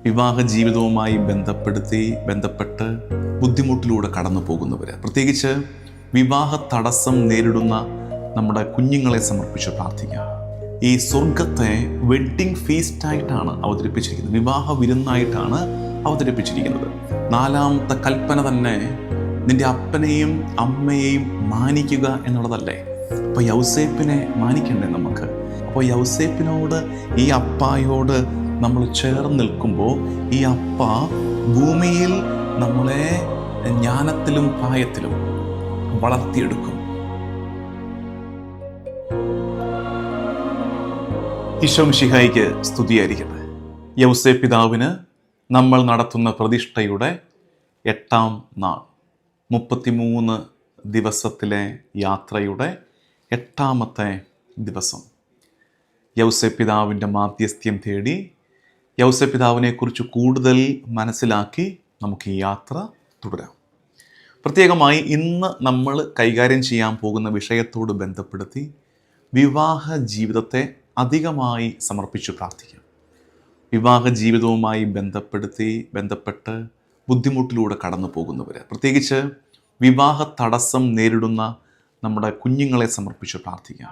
വിവാഹ ജീവിതവുമായി ബന്ധപ്പെട്ട് ബുദ്ധിമുട്ടിലൂടെ കടന്നു പോകുന്നവർ, പ്രത്യേകിച്ച് വിവാഹ തടസ്സം നേരിടുന്ന നമ്മുടെ കുഞ്ഞുങ്ങളെ സമർപ്പിച്ച് പ്രാർത്ഥിക്കുക. ഈ സ്വർഗത്തെ വെഡ്ഡിങ് ഫീസ്റ്റായിട്ടാണ് അവതരിപ്പിച്ചിരിക്കുന്നത്, വിവാഹ വിരുന്നായിട്ടാണ് അവതരിപ്പിച്ചിരിക്കുന്നത്. 4ാമത്തെ കൽപ്പന തന്നെ നിന്റെ അപ്പനെയും അമ്മയെയും മാനിക്കുക എന്നുള്ളതല്ലേ. അപ്പോൾ യൗസേപ്പിനെ മാനിക്കണ്ടേ നമുക്ക്? അപ്പോൾ യൗസേപ്പിനോട്, ഈ അപ്പായോട് നമ്മൾ ചേർന്ന് നിൽക്കുമ്പോൾ ഈ അപ്പ ഭൂമിയിൽ നമ്മളെ ജ്ഞാനത്തിലും പ്രായത്തിലും വളർത്തിയെടുക്കും. ഈശോ മിശിഹായിക്ക് സ്തുതിയായിരിക്കട്ടെ. യൗസേപ്പ് പിതാവിന് നമ്മൾ നടത്തുന്ന പ്രതിഷ്ഠയുടെ 8ാം നാൾ, 33 ദിവസത്തിലെ യാത്രയുടെ 8ാമത്തെ ദിവസം. യൗസേപ്പ് പിതാവിൻ്റെ മാധ്യസ്ഥ്യം തേടി യൗസേപ്പ് പിതാവിനെക്കുറിച്ച് കൂടുതൽ മനസ്സിലാക്കി നമുക്ക് ഈ യാത്ര തുടരാം. പ്രത്യേകമായി ഇന്ന് നമ്മൾ കൈകാര്യം ചെയ്യാൻ പോകുന്ന വിഷയത്തോട് ബന്ധപ്പെടുത്തി വിവാഹ ജീവിതത്തെ അധികമായി സമർപ്പിച്ച് പ്രാർത്ഥിക്കാം. വിവാഹ ജീവിതവുമായി ബന്ധപ്പെട്ട് ബുദ്ധിമുട്ടിലൂടെ കടന്നു പോകുന്നവർ, പ്രത്യേകിച്ച് വിവാഹ തടസ്സം നേരിടുന്ന നമ്മുടെ കുഞ്ഞുങ്ങളെ സമർപ്പിച്ച് പ്രാർത്ഥിക്കാം.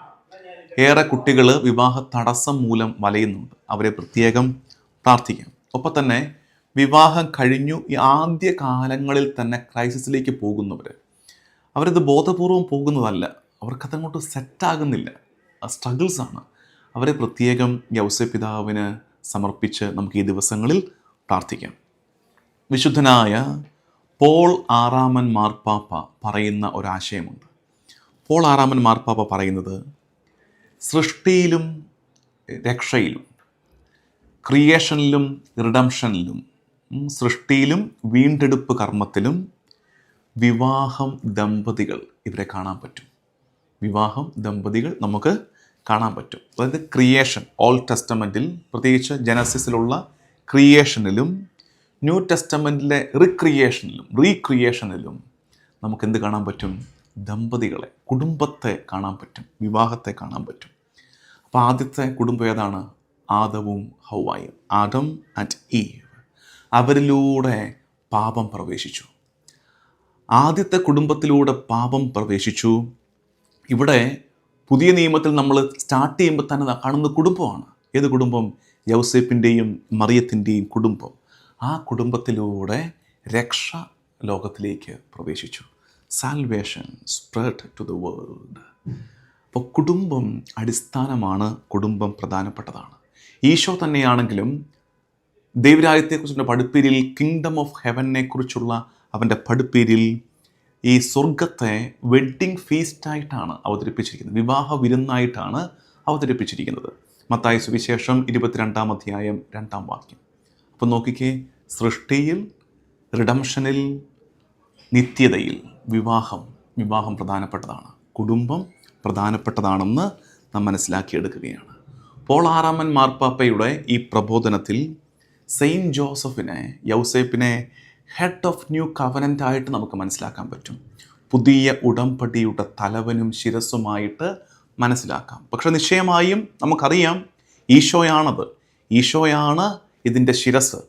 ഏറെ കുട്ടികൾ വിവാഹ തടസ്സം മൂലം വലയുന്നുണ്ട്, അവരെ പ്രത്യേകം പ്രാർത്ഥിക്കാം. ഒപ്പം തന്നെ വിവാഹം കഴിഞ്ഞു ഈ ആദ്യ കാലങ്ങളിൽ തന്നെ ക്രൈസിസിലേക്ക് പോകുന്നവർ, അവരത് ബോധപൂർവം പോകുന്നതല്ല, അവർക്കതങ്ങോട്ട് സെറ്റാകുന്നില്ല, സ്ട്രഗിൾസാണ്. അവരെ പ്രത്യേകം യൗസേപ്പ് പിതാവിന് സമർപ്പിച്ച് നമുക്ക് ഈ ദിവസങ്ങളിൽ പ്രാർത്ഥിക്കാം. വിശുദ്ധനായ പോൾ 6 മാർപ്പാപ്പ പറയുന്ന ഒരാശയമുണ്ട്. പോൾ 6 മാർപ്പാപ്പ പറയുന്നത്, സൃഷ്ടിയിലും രക്ഷയിലും, ക്രിയേഷനിലും റിഡംഷനിലും, സൃഷ്ടിയിലും വീണ്ടെടുപ്പ് കർമ്മത്തിലും വിവാഹം ദമ്പതികൾ ഇവരെ കാണാൻ പറ്റും. വിവാഹം ദമ്പതികൾ നമുക്ക് കാണാൻ പറ്റും. അതായത് ക്രിയേഷൻ, ഓൾഡ് ടെസ്റ്റമെൻറ്റിൽ പ്രത്യേകിച്ച് ജനസിസിലുള്ള ക്രിയേഷനിലും ന്യൂ ടെസ്റ്റമെൻറ്റിലെ റീക്രിയേഷനിലും നമുക്ക് എന്ത് കാണാൻ പറ്റും? ദമ്പതികളെ, കുടുംബത്തെ കാണാൻ പറ്റും, വിവാഹത്തെ കാണാൻ പറ്റും. അപ്പോൾ ആദ്യത്തെ കുടുംബം ഏതാണ്? ആദവും ഹൗവായും, ആദം ആൻഡ് ഈവ്. അവരിലൂടെ പാപം പ്രവേശിച്ചു. ആദ്യത്തെ കുടുംബത്തിലൂടെ പാപം പ്രവേശിച്ചു. ഇവിടെ പുതിയ നിയമത്തിൽ നമ്മൾ സ്റ്റാർട്ട് ചെയ്യുമ്പോൾ തന്നെ കാണുന്ന കുടുംബമാണ്. ഏത് കുടുംബം? യൗസേപ്പിൻ്റെയും മറിയത്തിൻ്റെയും കുടുംബം. ആ കുടുംബത്തിലൂടെ രക്ഷ ലോകത്തിലേക്ക് പ്രവേശിച്ചു. Salvation spread to the world. അപ്പോൾ കുടുംബം അടിസ്ഥാനമാണ്, കുടുംബം പ്രധാനപ്പെട്ടതാണ്. ഈശോ തന്നെയാണെങ്കിലും ദൈവരാജ്യത്തെക്കുറിച്ചുള്ള പഠിപ്പീരിൽ, കിങ്ഡം ഓഫ് ഹെവനെ കുറിച്ചുള്ള അവൻ്റെ പഠിപ്പീരിൽ ഈ സ്വർഗത്തെ വെഡ്ഡിങ് ഫീസ്റ്റായിട്ടാണ് അവതരിപ്പിച്ചിരിക്കുന്നത്, വിവാഹ വിരുന്നായിട്ടാണ് അവതരിപ്പിച്ചിരിക്കുന്നത്. മത്തായി സുവിശേഷം 22-ാം അധ്യായം 2-ാം വാക്യം. അപ്പോൾ നോക്കിക്കേ, സൃഷ്ടിയിൽ, റിഡംഷനിൽ, നിത്യതയിൽ വിവാഹം പ്രധാനപ്പെട്ടതാണ്, കുടുംബം പ്രധാനപ്പെട്ടതാണെന്ന് നാം മനസ്സിലാക്കിയെടുക്കുകയാണ്. പോൾ 6 മാർപ്പാപ്പയുടെ ഈ പ്രബോധനത്തിൽ സെയിൻറ്റ് ജോസഫിനെ, യൗസേപ്പിനെ ഹെഡ് ഓഫ് ന്യൂ കവനൻ്റ് ആയിട്ട് നമുക്ക് മനസ്സിലാക്കാൻ പറ്റും. പുതിയ ഉടമ്പടിയുടെ തലവനും ശിരസ്സുമായിട്ട് മനസ്സിലാക്കാം. പക്ഷെ നിശ്ചയമായും നമുക്കറിയാം, ഈശോയാണ് ഇതിൻ്റെ ശിരസ്,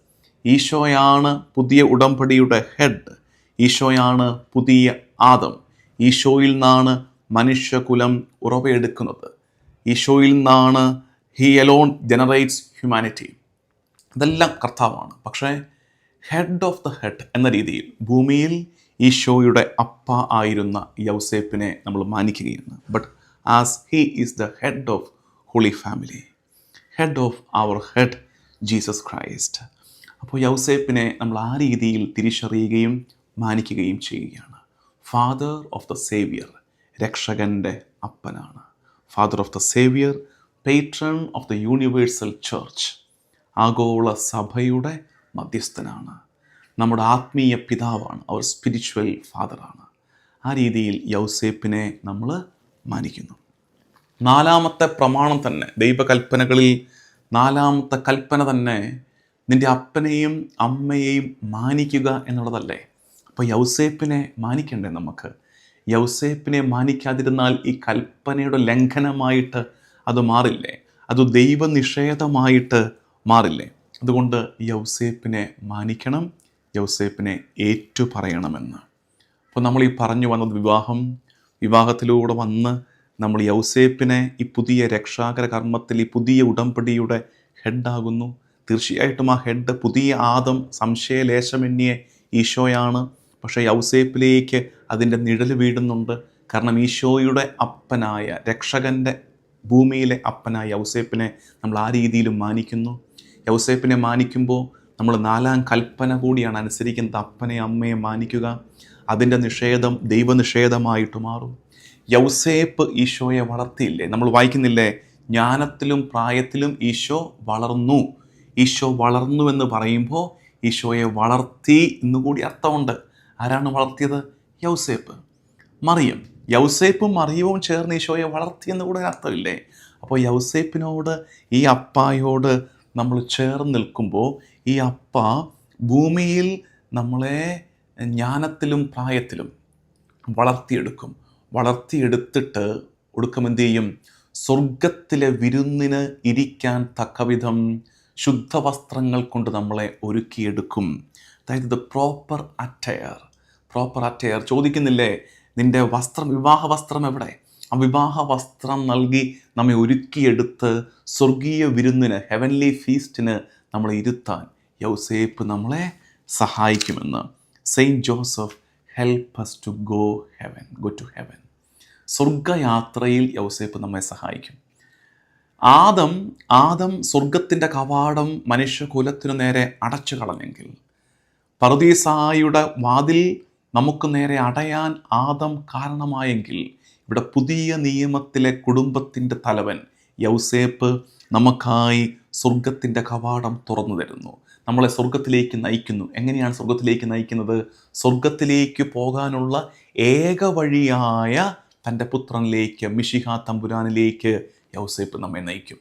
ഈശോയാണ് പുതിയ ഉടമ്പടിയുടെ ഹെഡ്, ഈശോയാണ് പുതിയ ആദം. ഈശോയിൽ നിന്നാണ് മനുഷ്യകുലം ഉറവയെടുക്കുന്നത്, ഈശോയിൽ നിന്നാണ് ഹി അലോൺ ജനറേറ്റ്സ് ഹ്യൂമാനിറ്റി. ഇതെല്ലാം കർത്താവാണ്. പക്ഷേ ഹെഡ് ഓഫ് ദ ഹെഡ് എന്ന രീതിയിൽ ഭൂമിയിൽ ഈശോയുടെ അപ്പ ആയിരുന്ന യൗസേപ്പിനെ നമ്മൾ മാനിക്കുകയാണ്. But as he is the head of holy family, head of our head Jesus Christ. അപ്പോൾ യൗസേപ്പിനെ നമ്മൾ ആ രീതിയിൽ തിരിച്ചറിയുകയും മാനിക്കുകയും ചെയ്യുകയാണ്. ഫാദർ ഓഫ് ദ സേവിയർ, രക്ഷകൻ്റെ അപ്പനാണ്. Father of the saviour, patron of the universal church, ആഗോള സഭയുടെ മധ്യസ്ഥനാണ്. നമ്മുടെ ആത്മീയ പിതാവാണ്, അവർ സ്പിരിച്വൽ ഫാദറാണ്. ആ രീതിയിൽ യൗസേപ്പിനെ നമ്മൾ മാനിക്കുന്നു. 4ാമത്തെ പ്രമാണം തന്നെ, ദൈവകൽപ്പനകളിൽ 4ാമത്തെ കൽപ്പന തന്നെ നിൻ്റെ അപ്പനെയും അമ്മയെയും മാനിക്കുക എന്നുള്ളതല്ലേ. അപ്പോൾ യൗസേപ്പിനെ മാനിക്കണ്ടേ നമുക്ക്? യൗസേപ്പിനെ മാനിക്കാതിരുന്നാൽ ഈ കൽപ്പനയുടെ ലംഘനമായിട്ട് അത് മാറില്ലേ? അത് ദൈവനിഷേധമായിട്ട് മാറില്ലേ? അതുകൊണ്ട് യൗസേപ്പിനെ മാനിക്കണം, യൗസേപ്പിനെ ഏറ്റുപറയണമെന്ന്. അപ്പോൾ നമ്മൾ ഈ പറഞ്ഞു വന്നത് വിവാഹത്തിലൂടെ വന്ന് നമ്മൾ യൗസേപ്പിനെ ഈ പുതിയ രക്ഷാകര കർമ്മത്തിൽ, ഈ പുതിയ ഉടമ്പടിയുടെ ഹെഡാകുന്നു. തീർച്ചയായിട്ടും ആ ഹെഡ് പുതിയ ആദം, സംശയലേശമന്യേ ഈശോയാണ്. പക്ഷേ യൗസേപ്പിലേക്ക് അതിൻ്റെ നിഴൽ വീടുന്നുണ്ട്. കാരണം ഈശോയുടെ അപ്പനായ, രക്ഷകൻ്റെ ഭൂമിയിലെ അപ്പനായ യൗസേപ്പിനെ നമ്മൾ ആ രീതിയിലും മാനിക്കുന്നു. യൗസേപ്പിനെ മാനിക്കുമ്പോൾ നമ്മൾ 4-ാം കൽപ്പന കൂടിയാണ് അനുസരിക്കുന്നത്. അപ്പനെ അമ്മയെ മാനിക്കുക. അതിൻ്റെ നിഷേധം ദൈവനിഷേധമായിട്ട് മാറും. യൗസേപ്പ് ഈശോയെ വളർത്തിയില്ലേ? നമ്മൾ വായിക്കുന്നില്ലേ, ജ്ഞാനത്തിലും പ്രായത്തിലും ഈശോ വളർന്നു. ഈശോ വളർന്നു എന്ന് പറയുമ്പോൾ ഈശോയെ വളർത്തി എന്നുകൂടി അർത്ഥമുണ്ട്. ആരാണ് വളർത്തിയത്? യൗസേപ്പ്, മറിയം. യൗസേപ്പും മറിയവും ചേർന്ന് ഈശോയെ വളർത്തിയെന്ന് കൂടെ അർത്ഥമില്ലേ? അപ്പോൾ യൗസേപ്പിനോട്, ഈ അപ്പായോട് നമ്മൾ ചേർന്ന് നിൽക്കുമ്പോൾ ഈ അപ്പ ഭൂമിയിൽ നമ്മളെ ജ്ഞാനത്തിലും പ്രായത്തിലും വളർത്തിയെടുത്തിട്ട് ഒടുക്കം എന്ത് ചെയ്യും? സ്വർഗത്തിലെ വിരുന്നിന് ഇരിക്കാൻ തക്കവിധം ശുദ്ധവസ്ത്രങ്ങൾ കൊണ്ട് നമ്മളെ ഒരുക്കിയെടുക്കും. അതായത് പ്രോപ്പർ അറ്റയർ. ചോദിക്കുന്നില്ലേ, നിൻ്റെ വസ്ത്രം, വിവാഹ വസ്ത്രം എവിടെ? ആ വിവാഹ വസ്ത്രം നൽകി നമ്മെ ഒരുക്കിയെടുത്ത് സ്വർഗീയ വിരുന്നിന്, ഹെവൻലി ഫീസ്റ്റിന് നമ്മളെ ഇരുത്താൻ യൗസേപ്പ് നമ്മളെ സഹായിക്കുമെന്ന്. Saint Joseph help us to go to heaven. സ്വർഗയാത്രയിൽ യൗസേപ്പ് നമ്മെ സഹായിക്കും. ആദം സ്വർഗത്തിൻ്റെ കവാടം മനുഷ്യകുലത്തിനു നേരെ അടച്ചു കളഞ്ഞെങ്കിൽ, പറുദീസായുടെ വാതിൽ നമുക്ക് നേരെ അടയാൻ ആദം കാരണമായെങ്കിൽ, ഇവിടെ പുതിയ നിയമത്തിലെ കുടുംബത്തിൻ്റെ തലവൻ യൗസേപ്പ് നമുക്കായി സ്വർഗത്തിൻ്റെ കവാടം തുറന്നു തരുന്നു, നമ്മളെ സ്വർഗത്തിലേക്ക് നയിക്കുന്നു. എങ്ങനെയാണ് സ്വർഗത്തിലേക്ക് നയിക്കുന്നത്? സ്വർഗത്തിലേക്ക് പോകാനുള്ള ഏക വഴിയായ തൻ്റെ പുത്രനിലേക്ക്, മിശിഹ തമ്പുരാനിലേക്ക് യൗസേപ്പ് നമ്മെ നയിക്കും.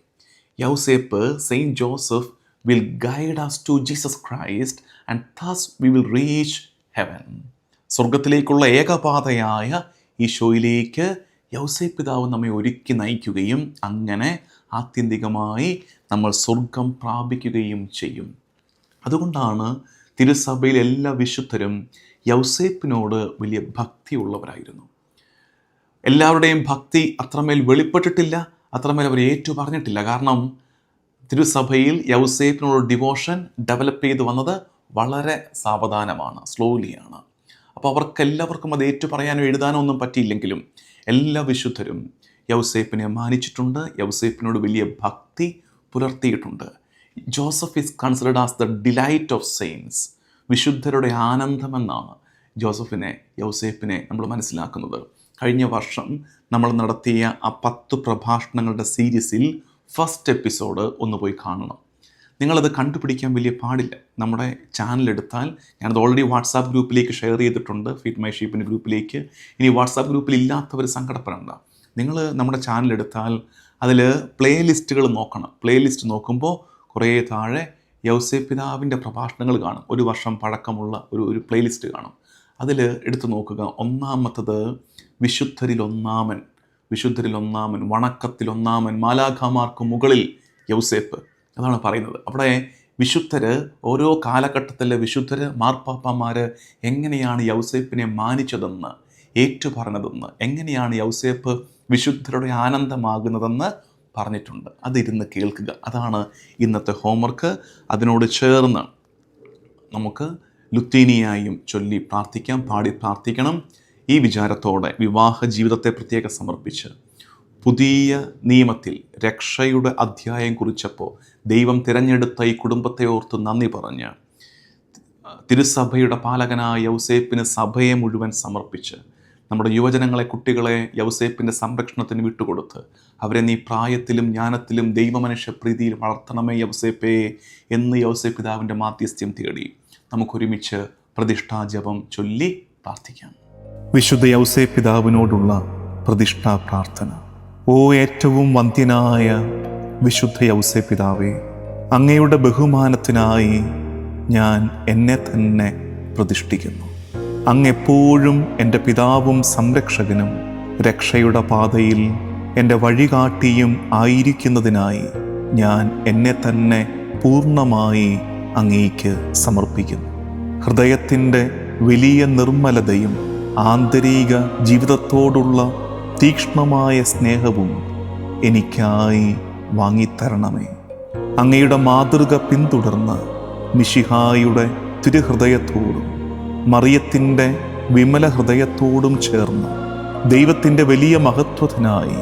Yauseppu, saint Joseph will guide us to Jesus Christ and thus we will reach heaven. സ്വർഗത്തിലേക്കുള്ള ഏകപാതയായ ഈശോയിലേക്ക് യൗസേപ്പ് പിതാവ് നമ്മെ ഒരുക്കി നയിക്കുകയും അങ്ങനെ ആത്യന്തികമായി നമ്മൾ സ്വർഗം പ്രാപിക്കുകയും ചെയ്യും. അതുകൊണ്ടാണ് തിരുസഭയിൽ എല്ലാ വിശുദ്ധരും യൗസേപ്പിനോട് വലിയ ഭക്തിയുള്ളവരായിരുന്നു. എല്ലാവരുടെയും ഭക്തി അത്രമേൽ വെളിപ്പെട്ടിട്ടില്ല, അത്രമേൽ അവർ ഏറ്റുപറഞ്ഞിട്ടില്ല. കാരണം തിരുസഭയിൽ യൗസേപ്പിനോട് ഡിവോഷൻ ഡെവലപ്പ് ചെയ്ത് വന്നത് വളരെ സാവധാനമാണ്, സ്ലോലിയാണ്. അപ്പോൾ അവർക്കെല്ലാവർക്കും അത് ഏറ്റുപറയാനോ എഴുതാനോ ഒന്നും പറ്റിയില്ലെങ്കിലും എല്ലാ വിശുദ്ധരും യൗസേപ്പിനെ മാനിച്ചിട്ടുണ്ട്, യൗസേപ്പിനോട് വലിയ ഭക്തി പുലർത്തിയിട്ടുണ്ട്. Joseph is considered as the delight of saints. വിശുദ്ധരുടെ ആനന്ദമെന്നാണ് യൗസേപ്പിനെ നമ്മൾ മനസ്സിലാക്കുന്നത്. കഴിഞ്ഞ വർഷം നമ്മൾ നടത്തിയ ആ 10 പ്രഭാഷണങ്ങളുടെ സീരീസിൽ ഫസ്റ്റ് എപ്പിസോഡ് ഒന്ന് പോയി കാണണം. നിങ്ങളത് കണ്ടുപിടിക്കാൻ വലിയ പാടില്ല. നമ്മുടെ ചാനലെടുത്താൽ, ഞാനത് ഓൾറെഡി വാട്സാപ്പ് ഗ്രൂപ്പിലേക്ക് ഷെയർ ചെയ്തിട്ടുണ്ട്, ഫീഡ് മൈ ഷീപ്പിൻ്റെ ഗ്രൂപ്പിലേക്ക്. ഇനി വാട്സാപ്പ് ഗ്രൂപ്പിൽ ഇല്ലാത്തവർ സങ്കടപ്പെടേണ്ട. നിങ്ങൾ നമ്മുടെ ചാനലെടുത്താൽ അതിൽ പ്ലേ ലിസ്റ്റുകൾ നോക്കണം. പ്ലേ ലിസ്റ്റ് നോക്കുമ്പോൾ കുറേ താഴെ യൗസേപ്പ് പിതാവിൻ്റെ പ്രഭാഷണങ്ങൾ കാണും. 1 വർഷം പഴക്കമുള്ള ഒരു പ്ലേ ലിസ്റ്റ് കാണും. അതിൽ എടുത്തു നോക്കുക. ഒന്നാമത്തത് വിശുദ്ധരിൽ ഒന്നാമൻ, വണക്കത്തിലൊന്നാമൻ, മാലാഖമാർക്ക് മുകളിൽ യൗസേപ്പ്. അതാണ് പറയുന്നത്. അവിടെ വിശുദ്ധർ, ഓരോ കാലഘട്ടത്തിലെ വിശുദ്ധർ, മാർപ്പാപ്പമാർ എങ്ങനെയാണ് യൗസേപ്പിനെ മാനിച്ചതെന്ന്, ഏറ്റുപറഞ്ഞതെന്ന്, എങ്ങനെയാണ് യൗസേപ്പ് വിശുദ്ധരുടെ ആനന്ദമാകുന്നതെന്ന് പറഞ്ഞിട്ടുണ്ട്. അതിരുന്ന് കേൾക്കുക. അതാണ് ഇന്നത്തെ ഹോംവർക്ക്. അതിനോട് ചേർന്ന് നമുക്ക് ലുത്തീനിയായും ചൊല്ലി പ്രാർത്ഥിക്കാം, പാടി പ്രാർത്ഥിക്കണം. ഈ വിചാരത്തോടെ വിവാഹ ജീവിതത്തെ പ്രത്യേകം സമർപ്പിച്ച്, പുതിയ നിയമത്തിൽ രക്ഷയുടെ അധ്യായം കുറിച്ചപ്പോൾ ദൈവം തിരഞ്ഞെടുത്ത ഈ കുടുംബത്തെ ഓർത്ത് നന്ദി പറഞ്ഞ്, തിരുസഭയുടെ പാലകനായ യൗസേപ്പിന് സഭയെ മുഴുവൻ സമർപ്പിച്ച്, നമ്മുടെ യുവജനങ്ങളെ, കുട്ടികളെ യൗസേപ്പിൻ്റെ സംരക്ഷണത്തിന് വിട്ടുകൊടുത്ത് അവരെ നീ പ്രായത്തിലും ജ്ഞാനത്തിലും ദൈവമനുഷ്യ പ്രീതിയിൽ വളർത്തണമേ യൗസേപ്പേ എന്ന് യൗസേപ്പ് പിതാവിൻ്റെ മാധ്യസ്ഥ്യം തേടി നമുക്കൊരുമിച്ച് പ്രതിഷ്ഠാജപം ചൊല്ലി പ്രാർത്ഥിക്കാം. വിശുദ്ധ യൗസേപ്പ് പിതാവിനോടുള്ള പ്രതിഷ്ഠാ പ്രാർത്ഥന. ഓ ഏറ്റവും വന്ധ്യനായ വിശുദ്ധ യൗസേപ്പ് പിതാവേ, അങ്ങയുടെ ബഹുമാനത്തിനായി ഞാൻ എന്നെ തന്നെ പ്രതിഷ്ഠിക്കുന്നു. അങ്ങെപ്പോഴും എൻ്റെ പിതാവും സംരക്ഷകനും രക്ഷയുടെ പാതയിൽ എൻ്റെ വഴികാട്ടിയും ആയിരിക്കുന്നതിനായി ഞാൻ എന്നെ തന്നെ പൂർണ്ണമായി അങ്ങേക്ക് സമർപ്പിക്കുന്നു. ഹൃദയത്തിൻ്റെ വലിയ നിർമ്മലതയും ആന്തരിക ജീവിതത്തോടുള്ള തീക്ഷ്ണമായ സ്നേഹവും എനിക്കായി വാങ്ങിത്തരണമേ. അങ്ങയുടെ മാതൃക പിന്തുടർന്ന് മിശിഹായുടെ തിരുഹൃദയത്തോടും മറിയത്തിൻ്റെ വിമല ഹൃദയത്തോടും ചേർന്ന് ദൈവത്തിൻ്റെ വലിയ മഹത്വത്തിനായി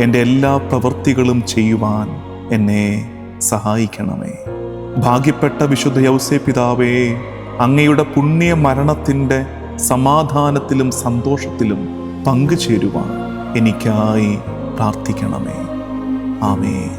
എൻ്റെ എല്ലാ പ്രവൃത്തികളും ചെയ്യുവാൻ എന്നെ സഹായിക്കണമേ. ഭാഗ്യപ്പെട്ട വിശുദ്ധ യൗസേപ്പിതാവേ, അങ്ങയുടെ പുണ്യ മരണത്തിൻ്റെ സമാധാനത്തിലും സന്തോഷത്തിലും പങ്കുചേരുവാൻ എനിക്കായി പ്രാർത്ഥിക്കണമേ. ആമേൻ.